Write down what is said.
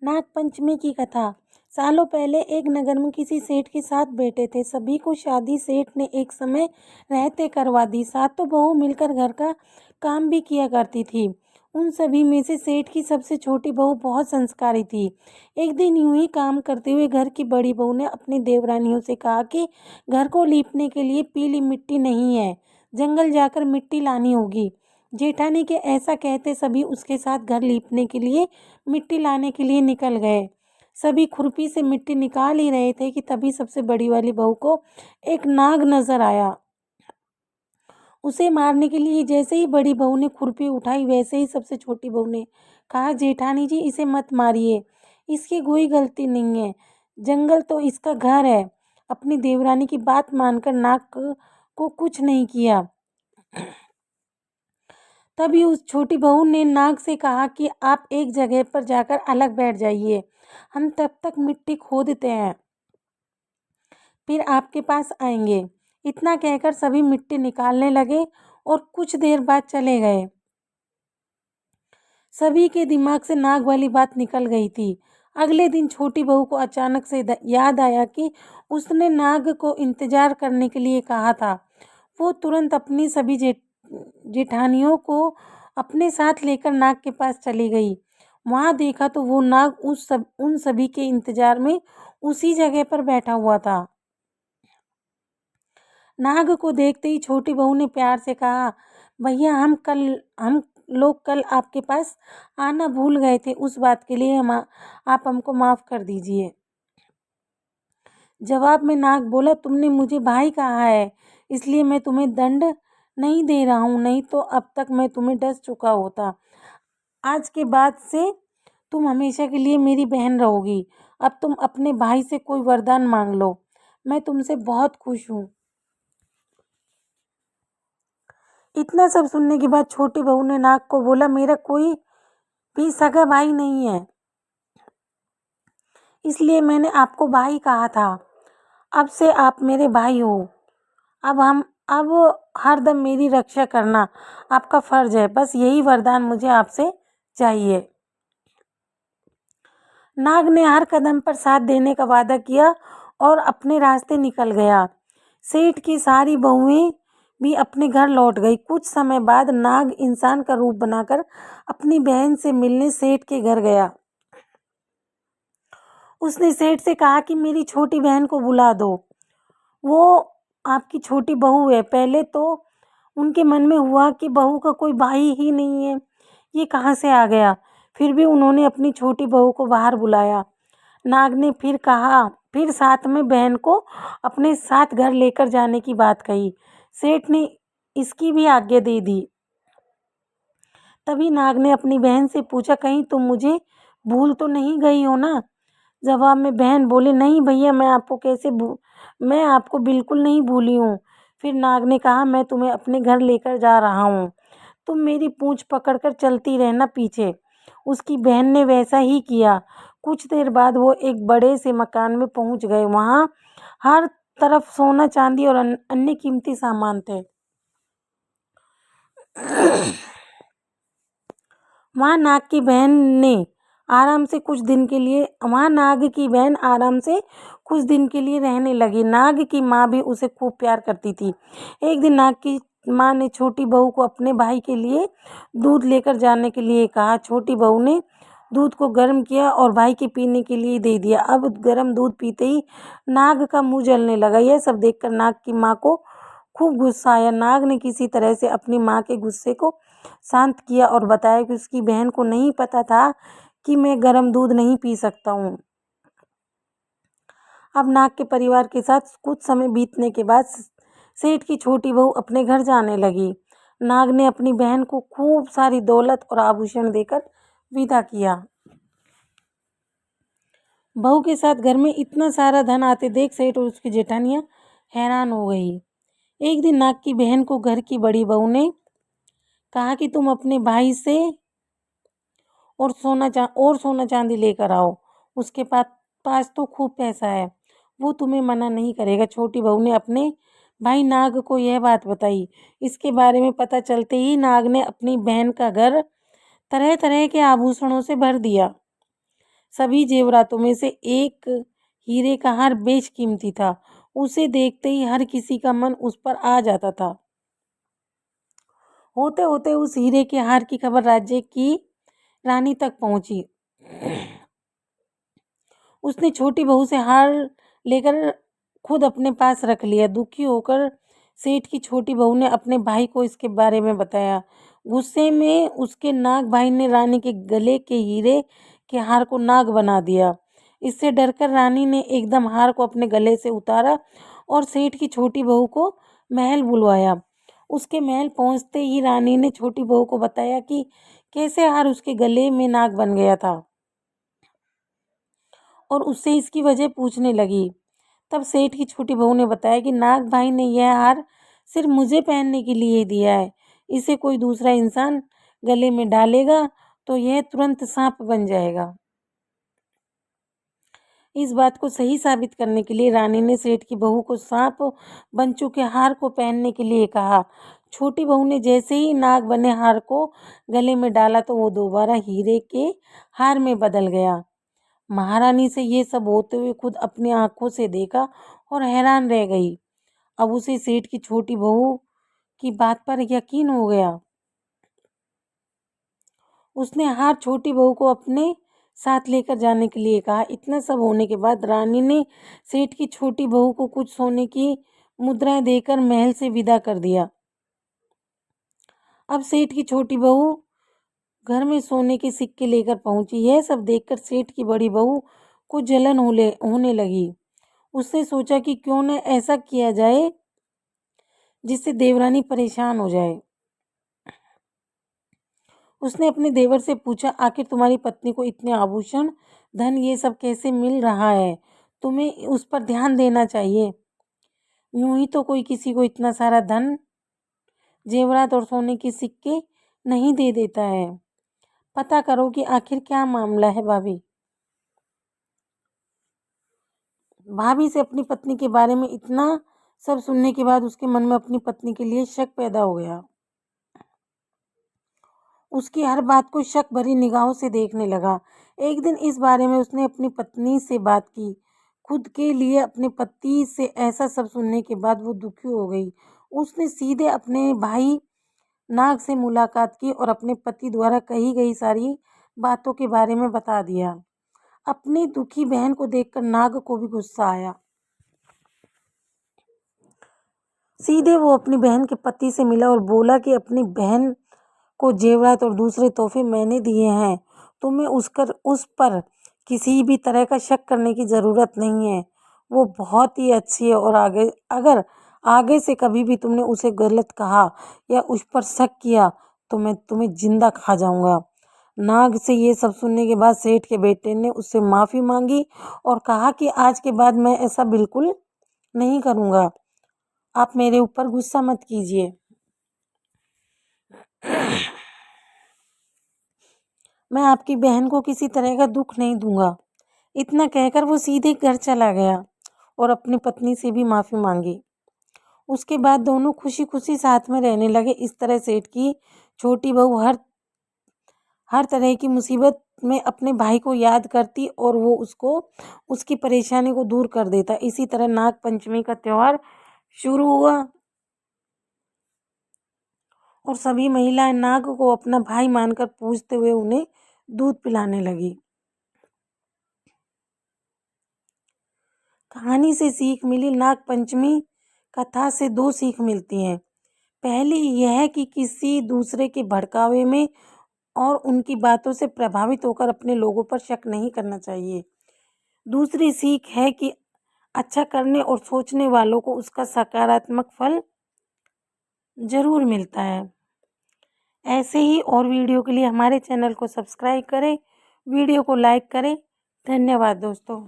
नाग पंचमी की कथा। सालों पहले एक नगर में किसी सेठ के साथ बैठे थे। सभी को शादी सेठ ने एक समय रहते करवा दी। सातों बहू मिलकर घर का काम भी किया करती थी। उन सभी में से सेठ की सबसे छोटी बहू बहुत संस्कारी थी। एक दिन यूं ही काम करते हुए घर की बड़ी बहू ने अपनी देवरानियों से कहा कि घर को लीपने के लिए पीली मिट्टी नहीं है, जंगल जाकर मिट्टी लानी होगी। जेठानी के ऐसा कहते सभी उसके साथ घर लीपने के लिए मिट्टी लाने के लिए निकल गए। सभी खुरपी से मिट्टी निकाल ही रहे थे कि तभी सबसे बड़ी वाली बहू को एक नाग नजर आया। उसे मारने के लिए जैसे ही बड़ी बहू ने खुरपी उठाई, वैसे ही सबसे छोटी बहू ने कहा, जेठानी जी इसे मत मारिए, इसकी कोई गलती नहीं है, जंगल तो इसका घर है। अपनी देवरानी की बात मानकर नाग को कुछ नहीं किया। तभी उस छोटी बहू ने नाग से कहा कि आप एक जगह पर जाकर अलग बैठ जाइए, हम तब तक मिट्टी खोदते हैं, फिर आपके पास आएंगे। इतना कहकर सभी मिट्टी निकालने लगे और कुछ देर बाद चले गए। सभी के दिमाग से नाग वाली बात निकल गई थी। अगले दिन छोटी बहू को अचानक से याद आया कि उसने नाग को इंतजार करने के लिए कहा था। वो तुरंत अपनी सभी जेठानियों को अपने साथ लेकर नाग के पास चली गई। वहां देखा तो वो नाग उन सभी के इंतजार में उसी जगह पर बैठा हुआ था। नाग को देखते ही छोटी बहू ने प्यार से कहा, भैया हम लोग कल आपके पास आना भूल गए थे, उस बात के लिए आप हमको माफ कर दीजिए। जवाब में नाग बोला, तुमने मुझे भाई कहा है, इसलिए मैं तुम्हें दंड नहीं दे रहा हूँ, नहीं तो अब तक मैं तुम्हें डस चुका होता। आज के बाद से तुम हमेशा के लिए मेरी बहन रहोगी। अब तुम अपने भाई से कोई वरदान मांग लो, मैं तुमसे बहुत खुश हूँ। इतना सब सुनने के बाद छोटी बहू ने नाग को बोला, मेरा कोई भी सगा भाई नहीं है, इसलिए मैंने आपको भाई कहा था। अब से आप मेरे भाई हो। अब हरदम मेरी रक्षा करना आपका फर्ज है। बस यही वरदान मुझे आपसे चाहिए। नाग ने हर कदम पर साथ देने का वादा किया और अपने रास्ते निकल गया। सेठ की सारी बहुएं भी अपने घर लौट गई। कुछ समय बाद नाग इंसान का रूप बनाकर अपनी बहन से मिलने सेठ के घर गया। उसने सेठ से कहा कि मेरी छोटी बहन को बुला दो, वो आपकी छोटी बहू है। पहले तो उनके मन में हुआ कि बहू का कोई भाई ही नहीं है, ये कहाँ से आ गया। फिर भी उन्होंने अपनी छोटी बहू को बाहर बुलाया। नाग ने फिर साथ में बहन को अपने साथ घर लेकर जाने की बात कही। सेठ ने इसकी भी आज्ञा दे दी। तभी नाग ने अपनी बहन से पूछा, कहीं तुम मुझे भूल तो नहीं गई हो ना। जवाब में बहन बोले, नहीं भैया, मैं आपको बिल्कुल नहीं भूली हूँ। फिर नाग ने कहा, मैं तुम्हें अपने घर लेकर जा रहा हूँ, तुम मेरी पूंछ पकड़कर चलती रहना पीछे। उसकी बहन ने वैसा ही किया। कुछ देर बाद वो एक बड़े से मकान में पहुंच गए। वहां हर तरफ सोना चांदी और अन्य कीमती सामान थे। वहां नाग की बहन आराम से कुछ दिन के लिए रहने लगी। नाग की माँ भी उसे खूब प्यार करती थी। एक दिन नाग की माँ ने छोटी बहू को अपने भाई के लिए दूध लेकर जाने के लिए कहा। छोटी बहू ने दूध को गर्म किया और भाई के पीने के लिए दे दिया। अब गर्म दूध पीते ही नाग का मुंह जलने लगा। यह सब देखकर नाग की माँ को खूब गुस्सा आया। नाग ने किसी तरह से अपनी माँ के गुस्से को शांत किया और बताया कि उसकी बहन को नहीं पता था कि मैं गर्म दूध नहीं पी सकता हूँ। अब नाग के परिवार के साथ कुछ समय बीतने के बाद सेठ की छोटी बहू अपने घर जाने लगी। नाग ने अपनी बहन को खूब सारी दौलत और आभूषण देकर विदा किया। बहू के साथ घर में इतना सारा धन आते देख सेठ और उसकी जेठानियां हैरान हो गई। एक दिन नाग की बहन को घर की बड़ी बहू ने कहा कि तुम अपने भाई से और सोना चांदी लेकर आओ, उसके पास तो खूब पैसा है, वो तुम्हें मना नहीं करेगा। छोटी बहू ने अपने भाई नाग को यह बात बताई। इसके बारे में पता चलते ही नाग ने अपनी बहन का घर तरह तरह के आभूषणों से भर दिया। सभी जेवरातों में से एक हीरे का हार बेशकीमती था। उसे देखते ही हर किसी का मन उस पर आ जाता था। होते होते उस हीरे के हार की खबर राज्य की रानी तक पहुंची। उसने छोटी बहू से हार लेकर खुद अपने पास रख लिया। दुखी होकर सेठ की छोटी बहू ने अपने भाई को इसके बारे में बताया। गुस्से में उसके नाग भाई ने रानी के गले के हीरे के हार को नाग बना दिया। इससे डरकर रानी ने एकदम हार को अपने गले से उतारा और सेठ की छोटी बहू को महल बुलवाया। उसके महल पहुंचते ही रानी ने छोटी बहू को बताया कि कैसे हार उसके गले में नाग बन गया था और उससे इसकी वजह पूछने लगी। तब सेठ की छोटी बहू ने बताया कि नाग भाई ने यह हार सिर्फ मुझे पहनने के लिए दिया है। इसे कोई दूसरा इंसान गले में डालेगा तो यह तुरंत सांप बन जाएगा। इस बात को सही साबित करने के लिए रानी ने सेठ की बहू को सांप बन चुके हार को पहनने के लिए कहा। छोटी बहू ने जैसे ही नाग बने हार को गले में डाला तो वो दोबारा हीरे के हार में बदल गया। महारानी से ये सब होते हुए खुद अपनी आंखों से देखा और हैरान रह गई। अब उसे सेठ की छोटी बहू की बात पर यकीन हो गया। उसने हार छोटी बहू को अपने साथ लेकर जाने के लिए कहा। इतना सब होने के बाद रानी ने सेठ की छोटी बहू को कुछ सोने की मुद्राएं देकर महल से विदा कर दिया। अब सेठ की छोटी बहू घर में सोने के सिक्के लेकर पहुंची। यह सब देखकर सेठ की बड़ी बहू को जलन होने लगी। उसने सोचा कि क्यों न ऐसा किया जाए जिससे देवरानी परेशान हो जाए। उसने अपने देवर से पूछा, आखिर तुम्हारी पत्नी को इतने आभूषण, धन, ये सब कैसे मिल रहा है? तुम्हें उस पर ध्यान देना चाहिए। यूं ही तो कोई किसी को इतना सारा धन, जेवरात और सोने के सिक्के नहीं दे देता है। पता करो कि आखिर क्या मामला है। भाभी से अपनी पत्नी के बारे में इतना सब सुनने के बाद उसके मन में अपनी पत्नी के लिए शक पैदा हो गया। उसकी हर बात को शक भरी निगाहों से देखने लगा। एक दिन इस बारे में उसने अपनी पत्नी से बात की। खुद के लिए अपने पति से ऐसा सब सुनने के बाद वो दुखी हो गई। उसने सीधे अपने भाई नाग से मुलाकात की और अपने पति द्वारा कही गई सारी बातों के बारे में बता दिया। अपनी दुखी बहन को देखकर नाग को भी गुस्सा आया। सीधे वो अपनी बहन के पति से मिला और बोला कि अपनी बहन को जेवरात और दूसरे तोहफे मैंने दिए हैं। तुम्हें उस पर किसी भी तरह का शक करने की ज़रूरत नहीं है। वो बहुत ही अच्छी है और अगर आगे से कभी भी तुमने उसे गलत कहा या उस पर शक किया तो मैं तुम्हें जिंदा खा जाऊंगा। नाग से ये सब सुनने के बाद सेठ के बेटे ने उससे माफ़ी मांगी और कहा कि आज के बाद मैं ऐसा बिल्कुल नहीं करूँगा। आप मेरे ऊपर गुस्सा मत कीजिए। मैं आपकी बहन को किसी तरह का दुख नहीं दूंगा। इतना कहकर वो सीधे घर चला गया और अपनी पत्नी से भी माफ़ी मांगी। उसके बाद दोनों खुशी खुशी साथ में रहने लगे। इस तरह सेठ की छोटी बहू हर हर तरह की मुसीबत में अपने भाई को याद करती और वो उसको उसकी परेशानी को दूर कर देता। इसी तरह नाग पंचमी का त्यौहार शुरू हुआ और सभी महिलाएं नाग को अपना भाई मानकर पूजते हुए उन्हें दूध पिलाने लगी। कहानी से सीख मिली। नाग पंचमी कथा से दो सीख मिलती हैं। पहली यह कि किसी दूसरे के भड़कावे में और उनकी बातों से प्रभावित होकर अपने लोगों पर शक नहीं करना चाहिए। दूसरी सीख है कि अच्छा करने और सोचने वालों को उसका सकारात्मक फल जरूर मिलता है। ऐसे ही और वीडियो के लिए हमारे चैनल को सब्सक्राइब करें, वीडियो को लाइक करें। धन्यवाद दोस्तों।